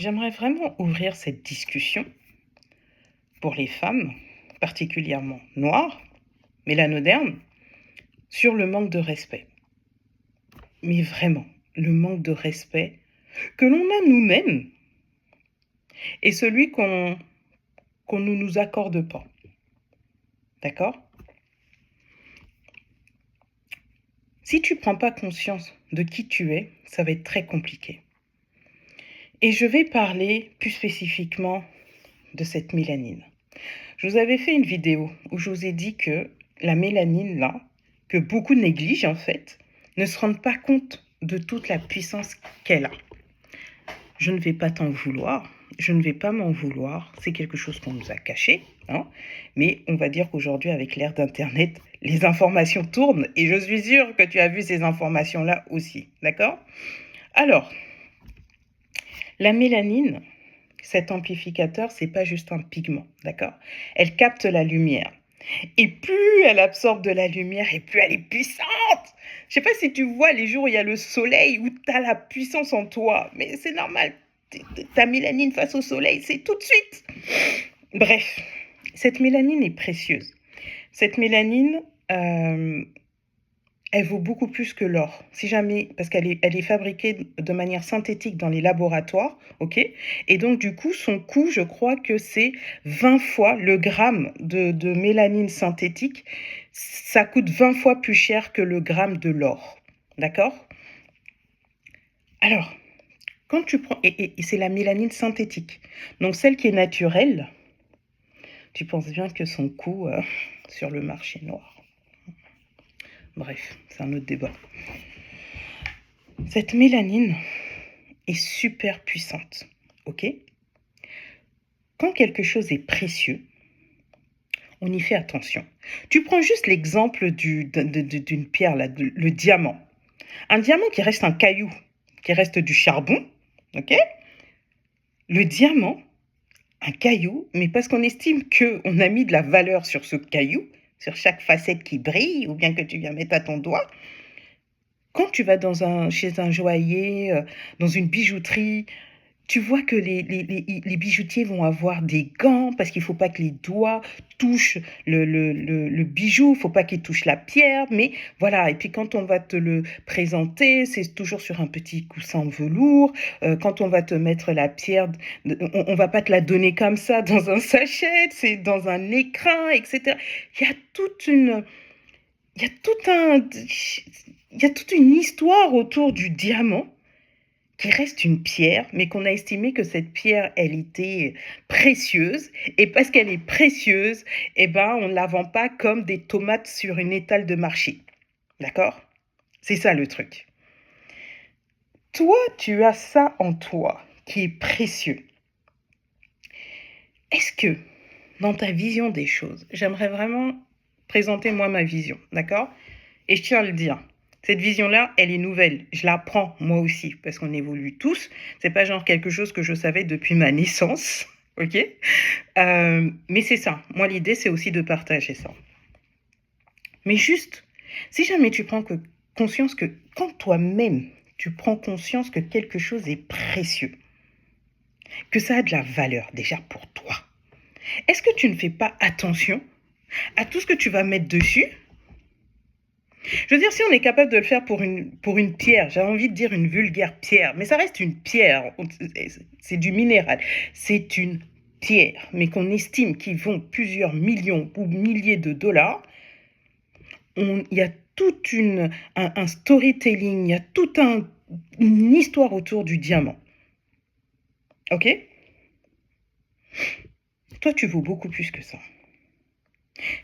J'aimerais vraiment ouvrir cette discussion pour les femmes, particulièrement noires, mélanodermes, sur le manque de respect. Mais vraiment, le manque de respect que l'on a nous-mêmes et celui qu'on ne nous accorde pas. D'accord? Si tu ne prends pas conscience de qui tu es, ça va être très compliqué. Et je vais parler plus spécifiquement de cette mélanine. Je vous avais fait une vidéo où je vous ai dit que la mélanine, là, que beaucoup négligent en fait, ne se rendent pas compte de toute la puissance qu'elle a. Je ne vais pas t'en vouloir, je ne vais pas m'en vouloir, c'est quelque chose qu'on nous a caché, hein, mais on va dire qu'aujourd'hui, avec l'ère d'Internet, les informations tournent et je suis sûre que tu as vu ces informations-là aussi, d'accord? Alors, la mélanine, cet amplificateur, c'est pas juste un pigment, d'accord? Elle capte la lumière. Et plus elle absorbe de la lumière, et plus elle est puissante. Je sais pas si tu vois les jours où il y a le soleil, où tu as la puissance en toi. Mais c'est normal. Ta mélanine face au soleil, c'est tout de suite. Bref, cette mélanine est précieuse. Cette mélanine, elle vaut beaucoup plus que l'or. Si jamais, parce elle est fabriquée de manière synthétique dans les laboratoires, ok? Et donc, du coup, son coût, je crois que c'est 20 fois le gramme de mélanine synthétique. Ça coûte 20 fois plus cher que le gramme de l'or. D'accord? Alors, quand tu prends, et c'est la mélanine synthétique. Donc, celle qui est naturelle, tu penses bien que son coût sur le marché noir. Bref, c'est un autre débat. Cette mélanine est super puissante, ok? Quand quelque chose est précieux, on y fait attention. Tu prends juste l'exemple d'une pierre, là, le diamant. Un diamant qui reste un caillou, qui reste du charbon, ok? Le diamant, un caillou, mais parce qu'on estime qu'on a mis de la valeur sur ce caillou, sur chaque facette qui brille, ou bien que tu viens mettre à ton doigt, quand tu vas chez un joaillier, dans une bijouterie, tu vois que les bijoutiers vont avoir des gants parce qu'il ne faut pas que les doigts touchent le bijou, il ne faut pas qu'ils touchent la pierre. Mais voilà, et puis quand on va te le présenter, c'est toujours sur un petit coussin en velours. Quand on va te mettre la pierre, on ne va pas te la donner comme ça dans un sachet, c'est dans un écrin, etc. Il y a toute une... Il y a tout un... Il y a toute une histoire autour du diamant qui reste une pierre, mais qu'on a estimé que cette pierre, elle était précieuse. Et parce qu'elle est précieuse, eh ben, on ne la vend pas comme des tomates sur une étale de marché. D'accord? C'est ça le truc. Toi, tu as ça en toi qui est précieux. Est-ce que, dans ta vision des choses, j'aimerais vraiment présenter moi ma vision, d'accord? Et je tiens à le dire, cette vision-là, elle est nouvelle. Je la prends moi aussi parce qu'on évolue tous. C'est pas genre quelque chose que je savais depuis ma naissance, ok? Mais c'est ça. Moi, l'idée, c'est aussi de partager ça. Mais juste, si jamais tu prends conscience que quand toi-même tu prends conscience que quelque chose est précieux, que ça a de la valeur déjà pour toi, est-ce que tu ne fais pas attention à tout ce que tu vas mettre dessus? Je veux dire, si on est capable de le faire pour une pierre, j'ai envie de dire une vulgaire pierre, mais ça reste une pierre, c'est du minéral, c'est une pierre, mais qu'on estime qu'ils vont plusieurs millions ou milliers de dollars, il y a toute un storytelling, il y a toute une histoire autour du diamant. Ok? Toi, tu vaux beaucoup plus que ça.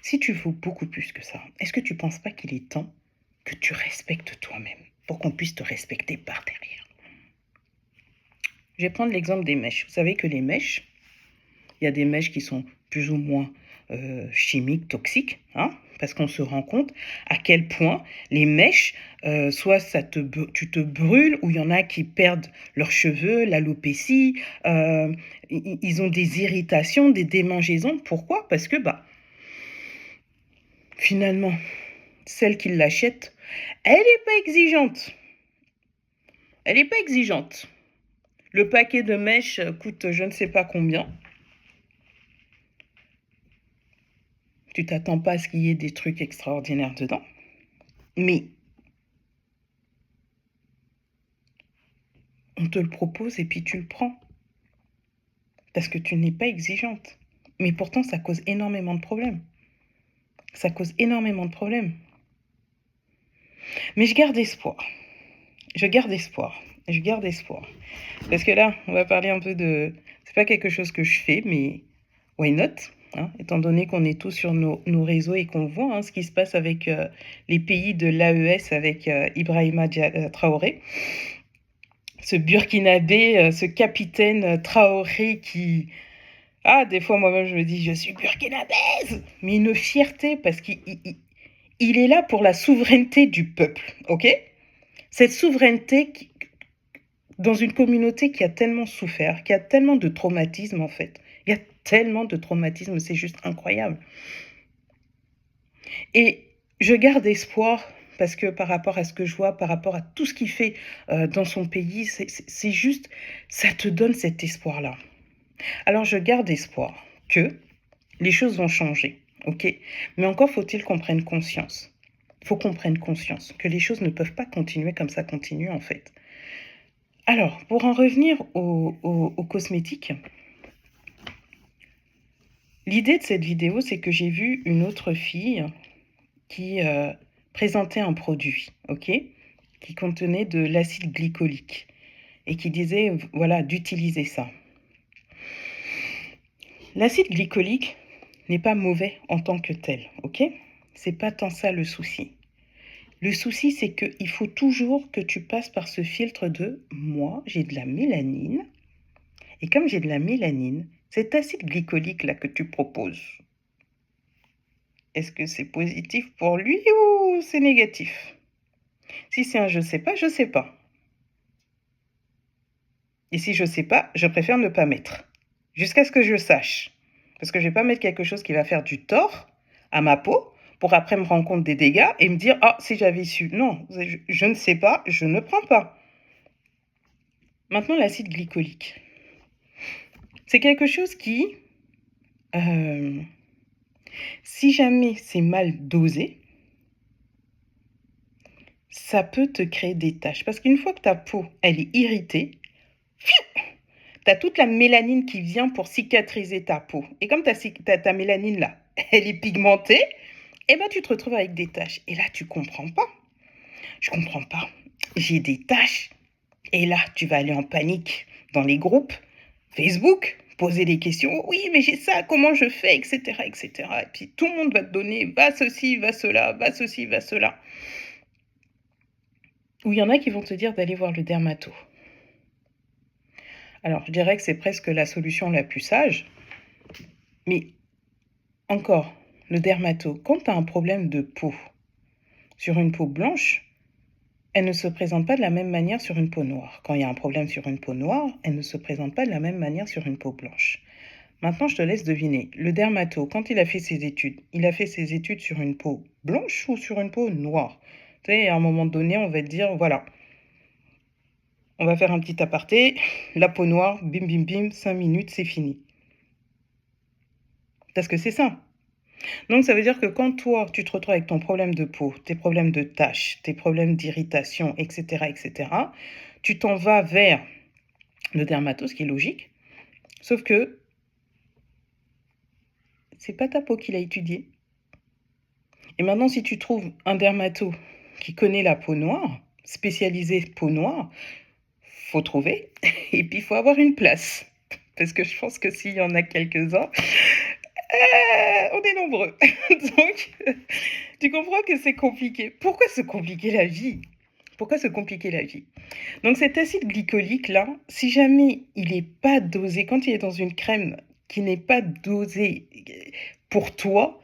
Si tu vaux beaucoup plus que ça, est-ce que tu ne penses pas qu'il est temps que tu respectes toi-même pour qu'on puisse te respecter par derrière? Je vais prendre l'exemple des mèches. Vous savez que les mèches, il y a des mèches qui sont plus ou moins chimiques, toxiques, hein, parce qu'on se rend compte à quel point les mèches, soit tu te brûles, ou il y en a qui perdent leurs cheveux, l'alopécie, ils ont des irritations, des démangeaisons. Pourquoi? Parce que finalement, celle qui l'achète, elle n'est pas exigeante. Elle n'est pas exigeante. Le paquet de mèches coûte je ne sais pas combien. Tu t'attends pas à ce qu'il y ait des trucs extraordinaires dedans. Mais on te le propose et puis tu le prends. Parce que tu n'es pas exigeante. Mais pourtant, ça cause énormément de problèmes. Ça cause énormément de problèmes. Mais je garde espoir. Je garde espoir. Je garde espoir. Parce que là, on va parler un peu de... C'est pas quelque chose que je fais, mais why not, hein, étant donné qu'on est tous sur nos réseaux et qu'on voit ce qui se passe avec les pays de l'AES, avec Ibrahima Traoré. Ce burkinabé, ce capitaine Traoré qui... Ah, des fois, moi-même, je me dis, je suis burkinabèse. Mais une fierté, parce qu'il est là pour la souveraineté du peuple, ok? Cette souveraineté dans une communauté qui a tellement souffert, qui a tellement de traumatisme, en fait. Il y a tellement de traumatisme, c'est juste incroyable. Et je garde espoir parce que par rapport à ce que je vois, par rapport à tout ce qu'il fait dans son pays, c'est juste, ça te donne cet espoir-là. Alors je garde espoir que les choses vont changer, ok? Mais encore faut-il qu'on prenne conscience. Il faut qu'on prenne conscience que les choses ne peuvent pas continuer comme ça continue en fait. Alors, pour en revenir aux cosmétiques, l'idée de cette vidéo, c'est que j'ai vu une autre fille qui présentait un produit, ok? Qui contenait de l'acide glycolique et qui disait, voilà, d'utiliser ça. L'acide glycolique n'est pas mauvais en tant que tel, ok? C'est pas tant ça le souci. Le souci, c'est qu'il faut toujours que tu passes par ce filtre de « moi, j'ai de la mélanine ». Et comme j'ai de la mélanine, cet acide glycolique-là que tu proposes, est-ce que c'est positif pour lui ou c'est négatif? Si c'est un je sais pas, je sais pas. Et si je sais pas, je préfère ne pas mettre. Jusqu'à ce que je sache. Parce que je vais pas mettre quelque chose qui va faire du tort à ma peau pour après me rendre compte des dégâts et me dire « Ah, si j'avais su ». Non, je ne sais pas, je ne prends pas. Maintenant, l'acide glycolique. C'est quelque chose qui, si jamais c'est mal dosé, ça peut te créer des taches. Parce qu'une fois que ta peau, elle est irritée, tu as toute la mélanine qui vient pour cicatriser ta peau. Et comme ta mélanine là, elle est pigmentée, eh ben tu te retrouves avec des taches. Et là, tu comprends pas. Je comprends pas. J'ai des taches. Et là, tu vas aller en panique dans les groupes Facebook, poser des questions. Oui, mais j'ai ça, comment je fais, etc., etc. Et puis tout le monde va te donner, va ceci, va cela, va ceci, va cela. Ou il y en a qui vont te dire d'aller voir le dermato. Alors, je dirais que c'est presque la solution la plus sage. Mais encore, le dermato, quand tu as un problème de peau sur une peau blanche, elle ne se présente pas de la même manière sur une peau noire. Quand il y a un problème sur une peau noire, elle ne se présente pas de la même manière sur une peau blanche. Maintenant, je te laisse deviner. Le dermato, quand il a fait ses études, il a fait ses études sur une peau blanche ou sur une peau noire? Tu sais, à un moment donné, on va te dire, voilà, on va faire un petit aparté, la peau noire, bim, bim, bim, 5 minutes, c'est fini. Parce que c'est ça. Donc, ça veut dire que quand toi, tu te retrouves avec ton problème de peau, tes problèmes de taches, tes problèmes d'irritation, etc., etc., tu t'en vas vers le dermato, ce qui est logique. Sauf que c'est pas ta peau qui l'a étudié. Et maintenant, si tu trouves un dermato qui connaît la peau noire, spécialisé peau noire, faut trouver. Et puis, il faut avoir une place. Parce que je pense que s'il y en a quelques-uns, on est nombreux. Donc, tu comprends que c'est compliqué. Pourquoi se compliquer la vie? Pourquoi se compliquer la vie? Donc, cet acide glycolique-là, si jamais il n'est pas dosé, quand il est dans une crème qui n'est pas dosée pour toi,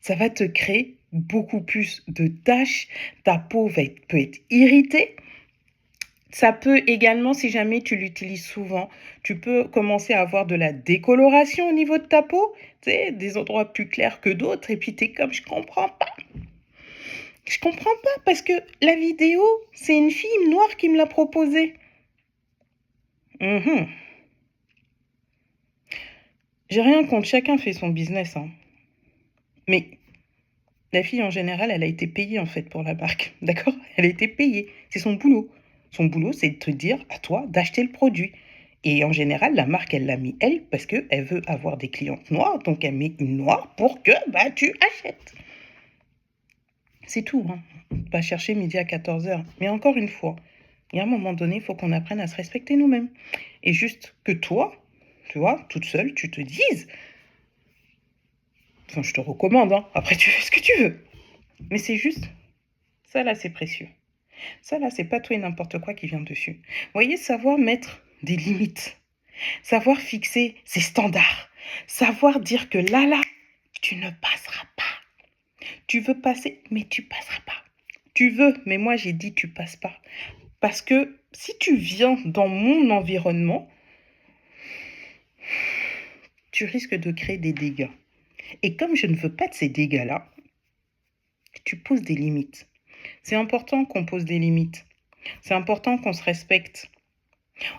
ça va te créer beaucoup plus de taches. Ta peau peut être irritée. Ça peut également, si jamais tu l'utilises souvent, tu peux commencer à avoir de la décoloration au niveau de ta peau, tu sais, des endroits plus clairs que d'autres, et puis tu es comme, je comprends pas. Je comprends pas, parce que la vidéo, c'est une fille noire qui me l'a proposée. Mhm. J'ai rien contre, chacun fait son business, hein. Mais la fille, en général, elle a été payée, en fait, pour la marque, d'accord? Elle a été payée, c'est son boulot. Son boulot, c'est de te dire à toi d'acheter le produit. Et en général, la marque, elle l'a mis elle parce qu'elle veut avoir des clientes noires, donc elle met une noire pour que bah, tu achètes. C'est tout, hein. Pas chercher midi à 14h. Mais encore une fois, il y a un moment donné, il faut qu'on apprenne à se respecter nous-mêmes. Et juste que toi, tu vois, toute seule, tu te dises, enfin, je te recommande, hein, après tu fais ce que tu veux. Mais c'est juste, ça là, c'est précieux. Ça là, c'est pas tout et n'importe quoi qui vient dessus. Vous voyez, savoir mettre des limites, savoir fixer ses standards, savoir dire que là, tu ne passeras pas. Tu veux passer, mais tu passeras pas. Tu veux, mais moi j'ai dit tu passes pas. Parce que si tu viens dans mon environnement, tu risques de créer des dégâts. Et comme je ne veux pas de ces dégâts-là, tu poses des limites. C'est important qu'on pose des limites. C'est important qu'on se respecte.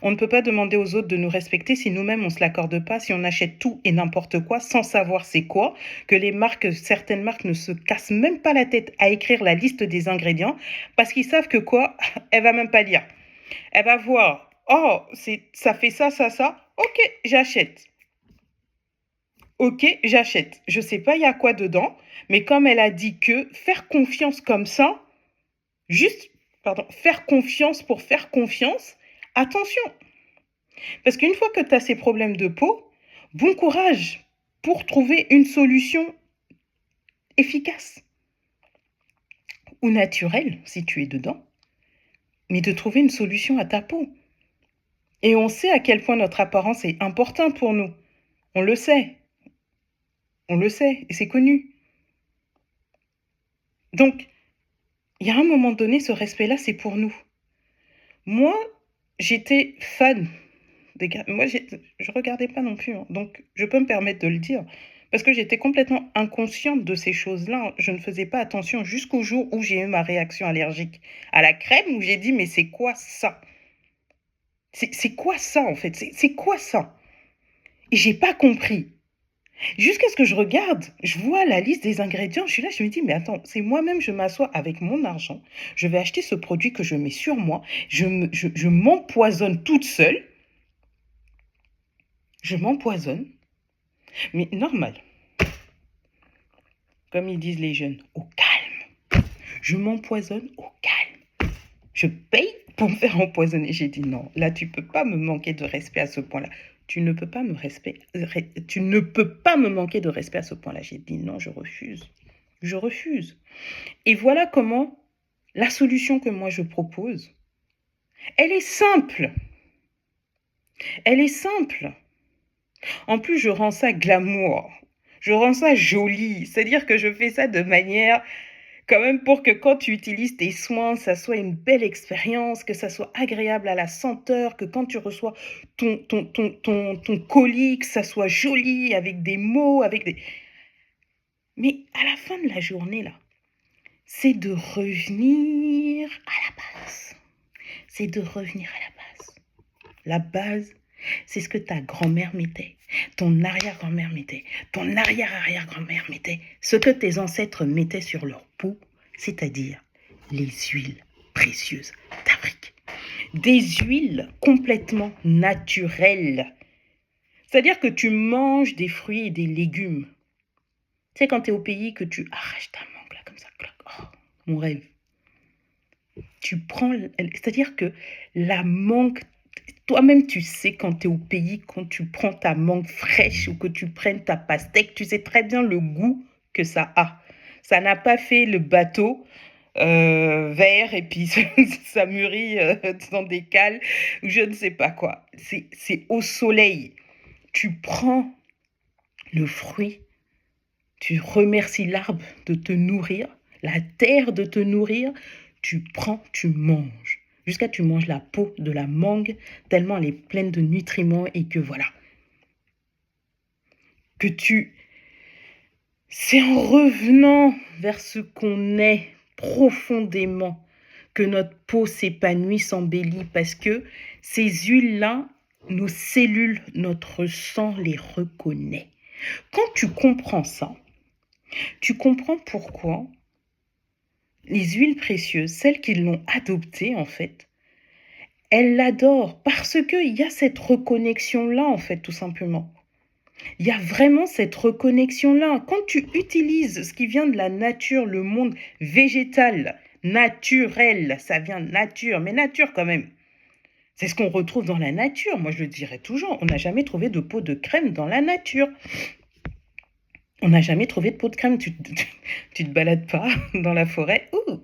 On ne peut pas demander aux autres de nous respecter si nous-mêmes on ne se l'accorde pas, si on achète tout et n'importe quoi sans savoir c'est quoi, que les marques, certaines marques ne se cassent même pas la tête à écrire la liste des ingrédients parce qu'ils savent que quoi, elle va même pas lire. Elle va voir, oh, ça fait ça, ça, ça, ok, j'achète. Ok, j'achète. Je sais pas il y a quoi dedans, mais comme elle a dit que faire confiance comme ça, juste, pardon, faire confiance pour faire confiance, attention. Parce qu'une fois que tu as ces problèmes de peau, bon courage pour trouver une solution efficace ou naturelle, si tu es dedans, mais de trouver une solution à ta peau. Et on sait à quel point notre apparence est importante pour nous. On le sait. On le sait, et c'est connu. Donc, il y a un moment donné, ce respect-là, c'est pour nous. Moi, j'étais fan des gars. Moi, je regardais pas non plus, hein, donc je peux me permettre de le dire. Parce que j'étais complètement inconsciente de ces choses-là. Je ne faisais pas attention jusqu'au jour où j'ai eu ma réaction allergique à la crème, où j'ai dit, mais c'est quoi ça? C'est quoi ça, en fait? C'est quoi ça? Et j'ai pas compris. Jusqu'à ce que je regarde, je vois la liste des ingrédients, je suis là, je me dis, mais attends, c'est moi-même, je m'assois avec mon argent, je vais acheter ce produit que je mets sur moi, je m'empoisonne toute seule, je m'empoisonne, mais normal, comme ils disent les jeunes, au calme. Je m'empoisonne au calme. Je paye pour me faire empoisonner. J'ai dit non, là tu peux pas me manquer de respect à ce point-là. Tu ne peux pas tu ne peux pas me manquer de respect à ce point-là. J'ai dit non, je refuse. Je refuse. Et voilà comment la solution que moi je propose, elle est simple. Elle est simple. En plus, je rends ça glamour. Je rends ça joli. C'est-à-dire que je fais ça de manière quand même pour que quand tu utilises tes soins, ça soit une belle expérience, que ça soit agréable à la senteur, que quand tu reçois ton colis, que ça soit joli avec des mots, avec des... Mais à la fin de la journée, là, c'est de revenir à la base. C'est de revenir à la base. La base, c'est ce que ta grand-mère mettait, ton arrière-grand-mère mettait, ton arrière-arrière-grand-mère mettait, ce que tes ancêtres mettaient sur leur peau, c'est-à-dire les huiles précieuses d'Afrique. Des huiles complètement naturelles. C'est-à-dire que tu manges des fruits et des légumes. Tu sais, quand tu es au pays, que tu arraches ta mangue là, comme ça, oh, mon rêve. Tu prends, c'est-à-dire que la mangue, toi-même tu sais quand tu es au pays, quand tu prends ta mangue fraîche ou que tu prennes ta pastèque, tu sais très bien le goût que ça a. Ça n'a pas fait le bateau vert et puis ça mûrit dans des cales ou je ne sais pas quoi. C'est au soleil. Tu prends le fruit, tu remercies l'arbre de te nourrir, la terre de te nourrir, tu prends, tu manges. Jusqu'à tu manges la peau de la mangue, tellement elle est pleine de nutriments et que voilà. Que tu... C'est en revenant vers ce qu'on est profondément que notre peau s'épanouit, s'embellit, parce que ces huiles-là, nos cellules, notre sang les reconnaît. Quand tu comprends ça, tu comprends pourquoi les huiles précieuses, celles qui l'ont adoptée en fait, elles l'adorent parce qu'il y a cette reconnexion-là en fait, tout simplement. Il y a vraiment cette reconnexion-là. Quand tu utilises ce qui vient de la nature, le monde végétal, naturel, ça vient de nature, mais nature quand même. C'est ce qu'on retrouve dans la nature. Moi, je le dirais toujours, on n'a jamais trouvé de pot de crème dans la nature. On n'a jamais trouvé de pot de crème. Tu te balades pas dans la forêt. Ouh,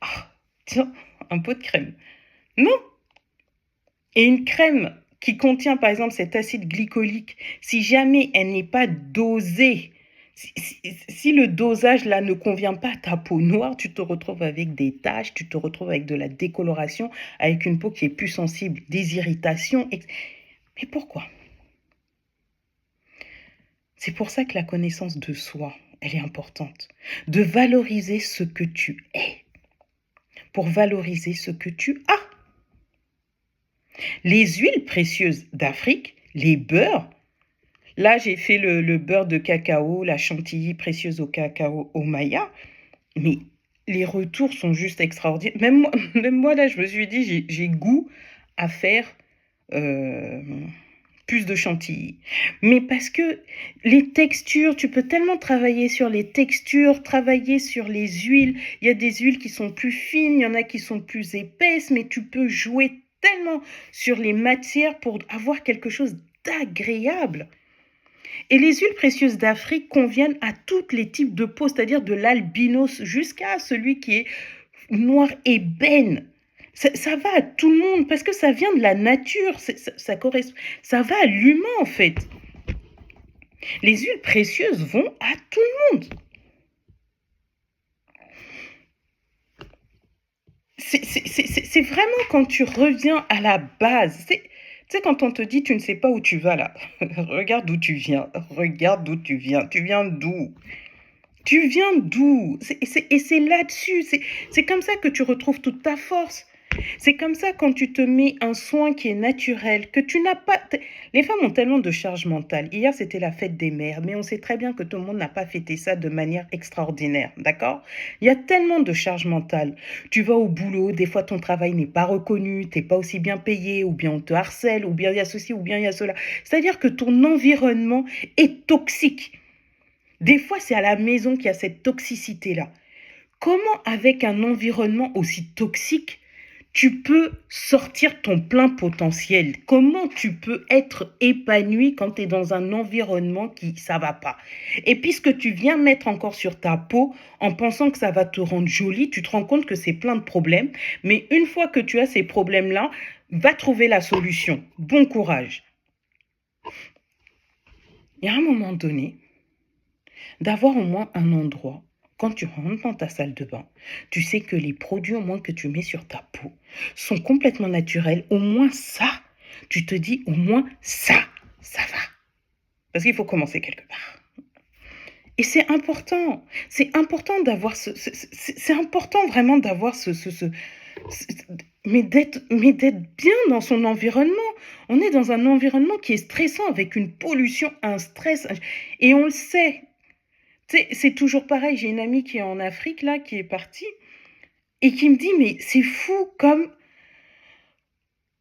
ah, tiens, un pot de crème. Non. Et une crème qui contient par exemple cet acide glycolique, si jamais elle n'est pas dosée, si le dosage là ne convient pas à ta peau noire, tu te retrouves avec des taches, tu te retrouves avec de la décoloration, avec une peau qui est plus sensible, des irritations. Mais pourquoi? C'est pour ça que la connaissance de soi, elle est importante. De valoriser ce que tu es pour valoriser ce que tu as. Les huiles précieuses d'Afrique, les beurres, là j'ai fait le beurre de cacao, la chantilly précieuse au cacao au maya, mais les retours sont juste extraordinaires. Même moi là, je me suis dit, j'ai goût à faire euh, plus de chantilly. Mais parce que les textures, tu peux tellement travailler sur les textures, travailler sur les huiles. Il y a des huiles qui sont plus fines, il y en a qui sont plus épaisses, mais tu peux jouer tellement sur les matières pour avoir quelque chose d'agréable. Et les huiles précieuses d'Afrique conviennent à tous les types de peau, c'est-à-dire de l'albinos jusqu'à celui qui est noir ébène. Ça va à tout le monde parce que ça vient de la nature, ça va à l'humain en fait. Les huiles précieuses vont à tout le monde. C'est vraiment quand tu reviens à la base. Tu sais, quand on te dit tu ne sais pas où tu vas là, regarde d'où tu viens, regarde d'où tu viens. Tu viens d'où? Tu viens d'où? Et c'est là-dessus, c'est comme ça que tu retrouves toute ta force. C'est comme ça quand tu te mets un soin qui est naturel, que tu n'as pas... Les femmes ont tellement de charge mentale. Hier, c'était la fête des mères, mais on sait très bien que tout le monde n'a pas fêté ça de manière extraordinaire, d'accord? Il y a tellement de charge mentale. Tu vas au boulot, des fois ton travail n'est pas reconnu, tu n'es pas aussi bien payé, ou bien on te harcèle, ou bien il y a ceci, ou bien il y a cela. C'est-à-dire que ton environnement est toxique. Des fois, c'est à la maison qu'il y a cette toxicité-là. Comment, avec un environnement aussi toxique, tu peux sortir ton plein potentiel? Comment tu peux être épanoui quand tu es dans un environnement qui ça va pas? Et puisque tu viens mettre encore sur ta peau en pensant que ça va te rendre jolie, tu te rends compte que c'est plein de problèmes. Mais une fois que tu as ces problèmes-là, va trouver la solution. Bon courage. Il y a un moment donné, d'avoir au moins un endroit, quand tu rentres dans ta salle de bain, tu sais que les produits au moins que tu mets sur ta peau sont complètement naturels. Au moins ça, tu te dis au moins ça va. Parce qu'il faut commencer quelque part. Et c'est important d'avoir c'est important vraiment d'avoir mais d'être bien dans son environnement. On est dans un environnement qui est stressant avec une pollution, un stress, et on le sait. Tu sais, c'est toujours pareil. J'ai une amie qui est en Afrique, là, qui est partie, et qui me dit, mais c'est fou comme,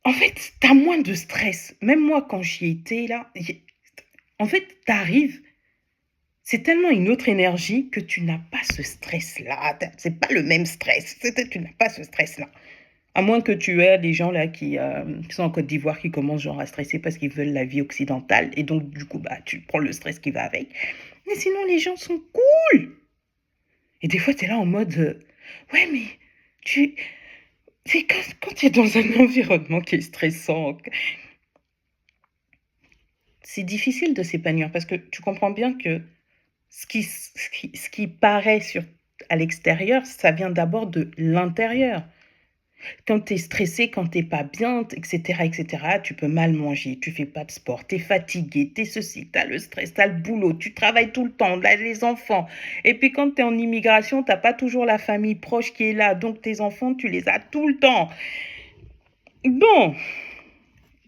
en fait, t'as moins de stress. Même moi, quand j'y étais, là, en fait, t'arrives, c'est tellement une autre énergie que tu n'as pas ce stress-là. C'est pas le même stress. Tu n'as pas ce stress-là. À moins que tu aies des gens là qui sont en Côte d'Ivoire qui commencent genre à stresser parce qu'ils veulent la vie occidentale. Et donc, du coup, bah, tu prends le stress qui va avec. Mais sinon, les gens sont cool. Et des fois, tu es là en mode, ouais, mais tu... C'est quand tu es dans un environnement qui est stressant, c'est difficile de s'épanouir parce que tu comprends bien que ce qui paraît à l'extérieur, ça vient d'abord de l'intérieur. Quand tu es stressé, quand tu n'es pas bien, etc., tu peux mal manger, tu fais pas de sport, tu es fatigué, tu es ceci, tu as le stress, tu as le boulot, tu travailles tout le temps, là, les enfants. Et puis quand tu es en immigration, tu n'as pas toujours la famille proche qui est là, donc tes enfants, tu les as tout le temps. Bon,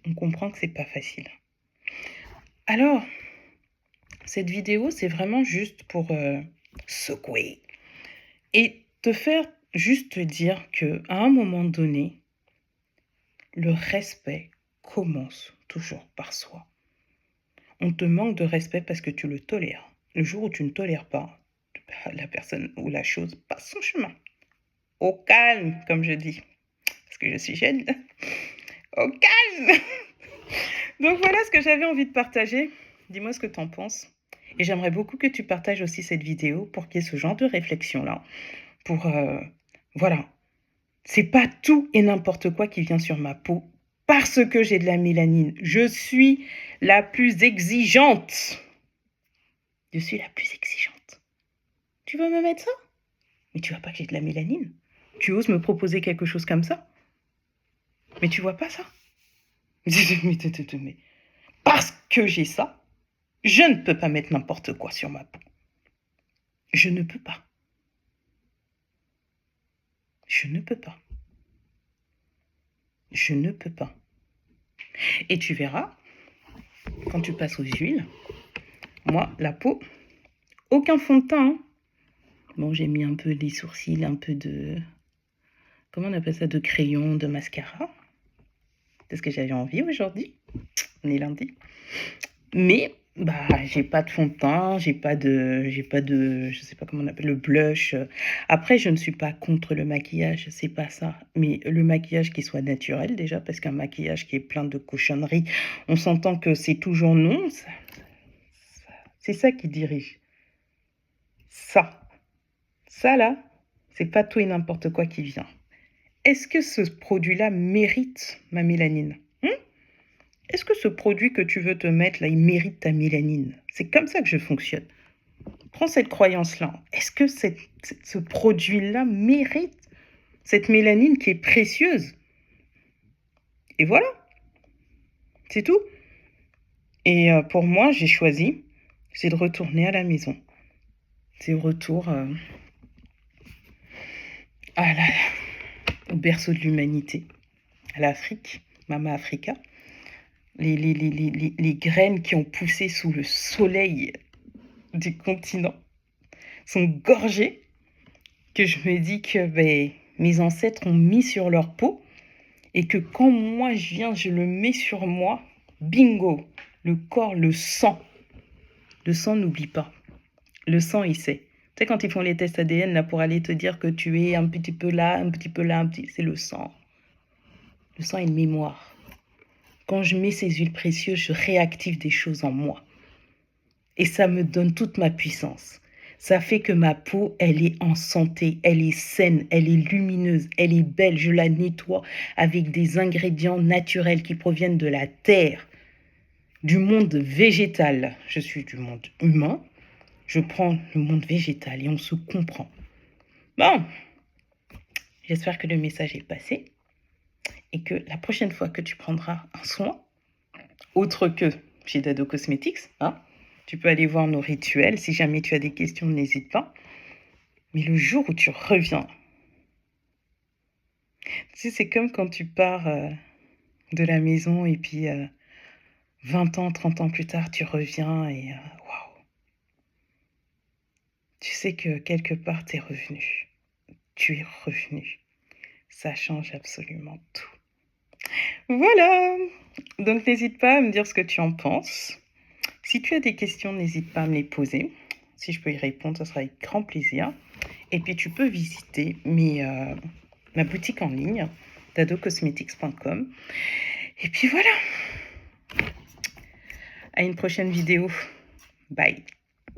on comprend que c'est pas facile. Alors, cette vidéo, c'est vraiment juste pour secouer et te faire juste te dire que à un moment donné, le respect commence toujours par soi. On te manque de respect parce que tu le tolères. Le jour où tu ne tolères pas, la personne ou la chose passe son chemin. Au calme, comme je dis. Parce que je suis jeune. Au calme. Donc voilà ce que j'avais envie de partager. Dis-moi ce que tu en penses. Et j'aimerais beaucoup que tu partages aussi cette vidéo pour qu'il y ait ce genre de réflexion-là. Pour, voilà. C'est pas tout et n'importe quoi qui vient sur ma peau parce que j'ai de la mélanine. Je suis la plus exigeante. Je suis la plus exigeante. Tu vas me mettre ça? Mais tu vois pas que j'ai de la mélanine? Tu oses me proposer quelque chose comme ça? Mais tu vois pas ça? Mais parce que j'ai ça, je ne peux pas mettre n'importe quoi sur ma peau. Je ne peux pas. Je ne peux pas. Je ne peux pas. Et tu verras, quand tu passes aux huiles, moi, la peau, aucun fond de teint. Hein. Bon, j'ai mis un peu des sourcils, un peu de... Comment on appelle ça? De crayon, de mascara. C'est ce que j'avais envie aujourd'hui. On est lundi. Mais, j'ai pas de fond de teint, j'ai pas de, je sais pas comment on appelle, le blush. Après, je ne suis pas contre le maquillage, c'est pas ça. Mais le maquillage qui soit naturel déjà, parce qu'un maquillage qui est plein de cochonneries, on s'entend que c'est toujours non. C'est ça qui dirige. Ça là, c'est pas tout et n'importe quoi qui vient. Est-ce que ce produit-là mérite ma mélanine? Est-ce que ce produit que tu veux te mettre là, il mérite ta mélanine? C'est comme ça que je fonctionne. Prends cette croyance-là. Est-ce que ce produit-là mérite cette mélanine qui est précieuse? Et voilà, c'est tout. Et pour moi, j'ai choisi, c'est de retourner à la maison. C'est le retour au berceau de l'humanité, à l'Afrique, Mama Africa. Les graines qui ont poussé sous le soleil du continent sont gorgées, que je me dis que mes ancêtres ont mis sur leur peau et que quand moi je viens, je le mets sur moi, bingo, le corps, le sang n'oublie pas. Le sang, il sait. Tu sais, quand ils font les tests ADN là, pour aller te dire que tu es un petit peu là, un petit peu là, c'est le sang. Le sang est une mémoire. Quand je mets ces huiles précieuses, je réactive des choses en moi. Et ça me donne toute ma puissance. Ça fait que ma peau, elle est en santé, elle est saine, elle est lumineuse, elle est belle. Je la nettoie avec des ingrédients naturels qui proviennent de la terre, du monde végétal. Je suis du monde humain. Je prends le monde végétal et on se comprend. Bon, j'espère que le message est passé et que la prochaine fois que tu prendras un soin, autre que chez Dado Cosmetics, tu peux aller voir nos rituels. Si jamais tu as des questions, n'hésite pas. Mais le jour où tu reviens, tu sais, c'est comme quand tu pars de la maison et puis 20 ans, 30 ans plus tard, tu reviens et waouh. Tu sais que quelque part, tu es revenu. Tu es revenu. Ça change absolument tout. Voilà. Donc, n'hésite pas à me dire ce que tu en penses. Si tu as des questions, n'hésite pas à me les poser. Si je peux y répondre, ce sera avec grand plaisir. Et puis, tu peux visiter ma boutique en ligne, dadocosmetics.com. Et puis voilà. À une prochaine vidéo. Bye.